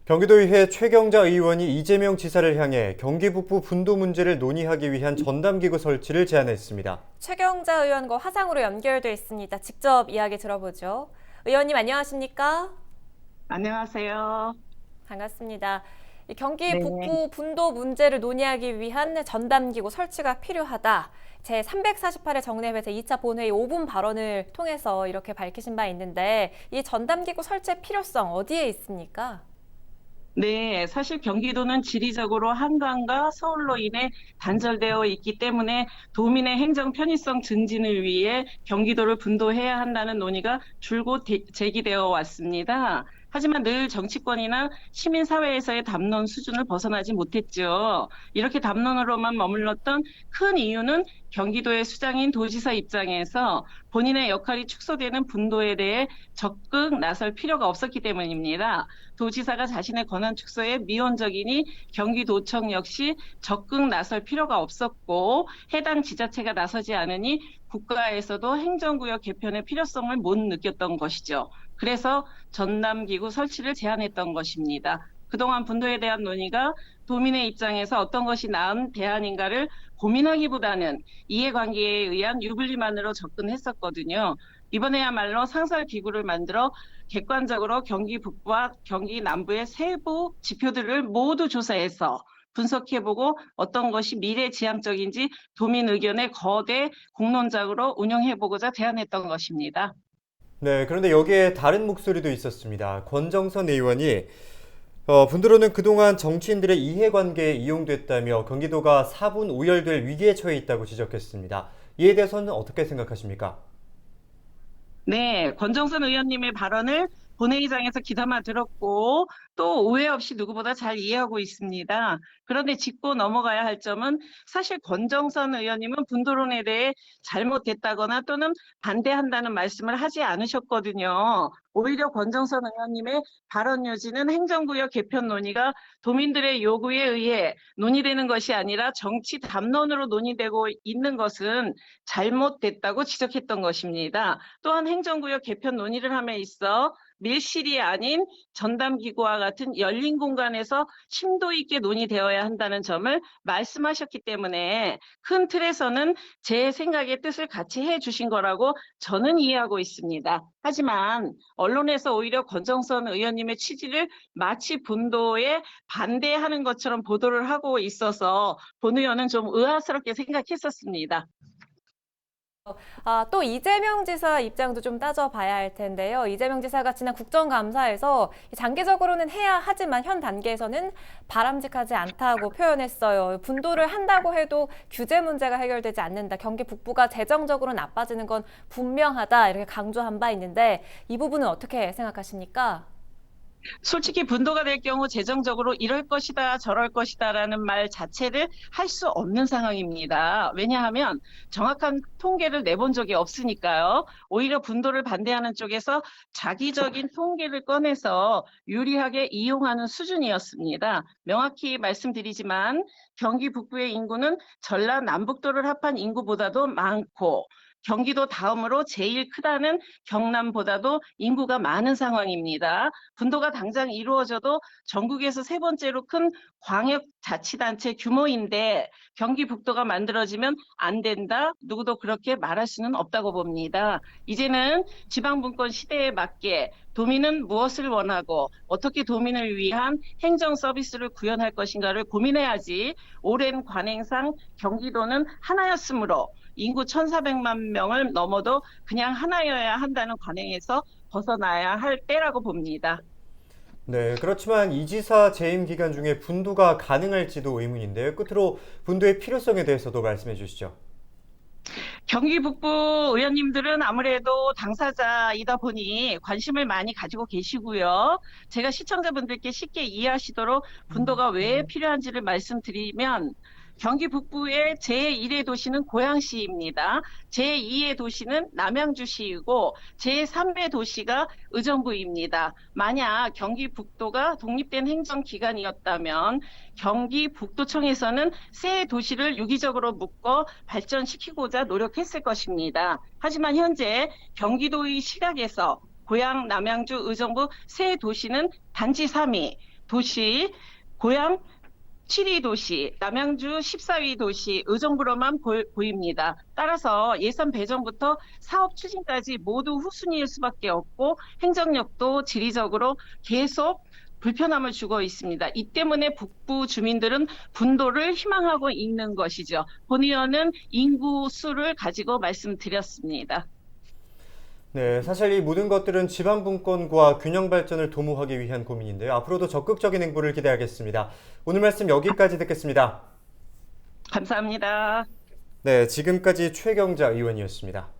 경기도의회 최경자 의원이 이재명 지사를 향해 경기 북부 분도 문제를 논의하기 위한 전담기구 설치를 제안했습니다. 최경자 의원과 화상으로 연결돼 있습니다. 직접 이야기 들어보죠. 의원님 안녕하십니까? 안녕하세요. 반갑습니다. 이 경기 네, 북부 분도 문제를 논의하기 위한 전담기구 설치가 필요하다. 제348회 정례회 제2차 본회의 5분 발언을 통해서 이렇게 밝히신 바 있는데 이 전담기구 설치의 필요성 어디에 있습니까? 네, 사실 경기도는 지리적으로 한강과 서울로 인해 단절되어 있기 때문에 도민의 행정 편의성 증진을 위해 경기도를 분도해야 한다는 논의가 줄곧 제기되어 왔습니다. 하지만 늘 정치권이나 시민사회에서의 담론 수준을 벗어나지 못했죠. 이렇게 담론으로만 머물렀던 큰 이유는 경기도의 수장인 도지사 입장에서 본인의 역할이 축소되는 분도에 대해 적극 나설 필요가 없었기 때문입니다. 도지사가 자신의 권한 축소에 미온적이니 경기도청 역시 적극 나설 필요가 없었고 해당 지자체가 나서지 않으니 국가에서도 행정구역 개편의 필요성을 못 느꼈던 것이죠. 그래서 전담기구 설치를 제안했던 것입니다. 그동안 분도에 대한 논의가 도민의 입장에서 어떤 것이 나은 대안인가를 고민하기보다는 이해관계에 의한 유불리만으로 접근했었거든요. 이번에야말로 상설기구를 만들어 객관적으로 경기 북부와 경기 남부의 세부 지표들을 모두 조사해서 분석해보고 어떤 것이 미래지향적인지 도민 의견의 거대 공론장으로 운영해보고자 제안했던 것입니다. 네, 그런데 여기에 다른 목소리도 있었습니다. 권정선 의원이 분도로는 그동안 정치인들의 이해관계에 이용됐다며 경기도가 사분 오열될 위기에 처해 있다고 지적했습니다. 이에 대해서는 어떻게 생각하십니까? 네, 권정선 의원님의 발언을 본회의장에서 귀담아 들었고 또 오해 없이 누구보다 잘 이해하고 있습니다. 그런데 짚고 넘어가야 할 점은 사실 권정선 의원님은 분도론에 대해 잘못됐다거나 또는 반대한다는 말씀을 하지 않으셨거든요. 오히려 권정선 의원님의 발언 요지는 행정구역 개편 논의가 도민들의 요구에 의해 논의되는 것이 아니라 정치 담론으로 논의되고 있는 것은 잘못됐다고 지적했던 것입니다. 또한 행정구역 개편 논의를 함에 있어 밀실이 아닌 전담기구와 같은 열린 공간에서 심도 있게 논의되어야 한다는 점을 말씀하셨기 때문에 큰 틀에서는 제 생각의 뜻을 같이 해주신 거라고 저는 이해하고 있습니다. 하지만 언론에서 오히려 권정선 의원님의 취지를 마치 분도에 반대하는 것처럼 보도를 하고 있어서 본 의원은 좀 의아스럽게 생각했었습니다. 또 이재명 지사 입장도 좀 따져봐야 할 텐데요. 이재명 지사가 지난 국정감사에서 장기적으로는 해야 하지만 현 단계에서는 바람직하지 않다고 표현했어요. 분도를 한다고 해도 규제 문제가 해결되지 않는다. 경기 북부가 재정적으로 나빠지는 건 분명하다. 이렇게 강조한 바 있는데 이 부분은 어떻게 생각하십니까? 솔직히 분도가 될 경우 재정적으로 이럴 것이다, 저럴 것이다라는 말 자체를 할 수 없는 상황입니다. 왜냐하면 정확한 통계를 내본 적이 없으니까요. 오히려 분도를 반대하는 쪽에서 자기적인 통계를 꺼내서 유리하게 이용하는 수준이었습니다. 명확히 말씀드리지만 경기 북부의 인구는 전라 남북도를 합한 인구보다도 많고 경기도 다음으로 제일 크다는 경남보다도 인구가 많은 상황입니다. 분도가 당장 이루어져도 전국에서 세 번째로 큰 광역자치단체 규모인데 경기 북도가 만들어지면 안 된다? 누구도 그렇게 말할 수는 없다고 봅니다. 이제는 지방분권 시대에 맞게 도민은 무엇을 원하고 어떻게 도민을 위한 행정 서비스를 구현할 것인가를 고민해야지 오랜 관행상 경기도는 하나였으므로 인구 1,400만 명을 넘어도 그냥 하나여야 한다는 관행에서 벗어나야 할 때라고 봅니다. 네, 그렇지만 이 지사 재임 기간 중에 분도가 가능할지도 의문인데요. 끝으로 분도의 필요성에 대해서도 말씀해 주시죠. 경기 북부 의원님들은 아무래도 당사자이다 보니 관심을 많이 가지고 계시고요. 제가 시청자분들께 쉽게 이해하시도록 분도가 왜 필요한지를 말씀드리면 경기 북부의 제1의 도시는 고양시입니다. 제2의 도시는 남양주시이고 제3의 도시가 의정부입니다. 만약 경기 북도가 독립된 행정기관이었다면 경기 북도청에서는 새 도시를 유기적으로 묶어 발전시키고자 노력했을 것입니다. 하지만 현재 경기도의 시각에서 고양, 남양주, 의정부 세 도시는 단지 3위, 도시, 고양 7위 도시, 남양주 14위 도시, 의정부로만 보입니다. 따라서 예산 배정부터 사업 추진까지 모두 후순위일 수밖에 없고 행정력도 지리적으로 계속 불편함을 주고 있습니다. 이 때문에 북부 주민들은 분도를 희망하고 있는 것이죠. 본 의원은 인구 수를 가지고 말씀드렸습니다. 네, 사실 이 모든 것들은 지방 분권과 균형 발전을 도모하기 위한 고민인데요. 앞으로도 적극적인 행보를 기대하겠습니다. 오늘 말씀 여기까지 듣겠습니다. 감사합니다. 네, 지금까지 최경자 의원이었습니다.